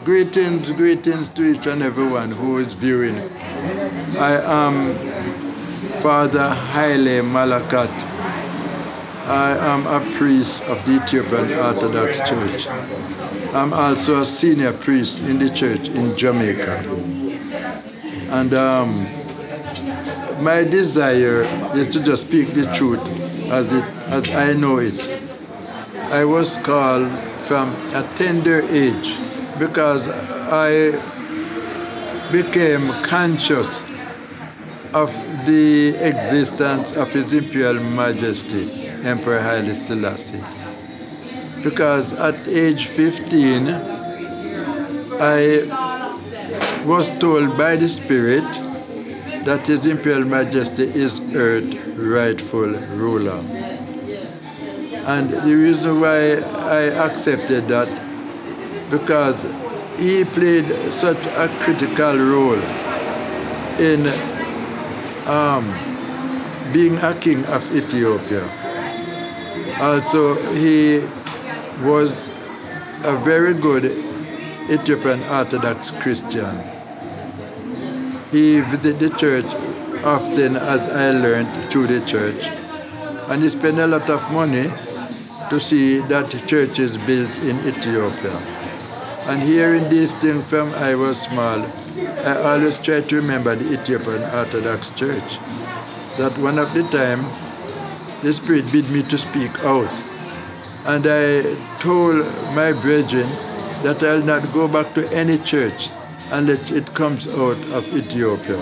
Greetings to each and everyone who is viewing. I am Father Haile Malakot. I am a priest of the Ethiopian Orthodox Church. I'm also a senior priest in the church in Jamaica. And my desire is to just speak the truth as I know it. I was called from a tender age because I became conscious of the existence of His Imperial Majesty, Emperor Haile Selassie. Because at age 15, I was told by the Spirit that His Imperial Majesty is Earth's rightful ruler. And the reason why I accepted that, because he played such a critical role in being a king of Ethiopia. Also, he was a very good Ethiopian Orthodox Christian. He visited the church often, as I learned through the church, and he spent a lot of money to see that church is built in Ethiopia. And hearing these things from I was small, I always try to remember the Ethiopian Orthodox Church. That one of the time, the Spirit bid me to speak out. And I told my brethren that I'll not go back to any church unless it comes out of Ethiopia.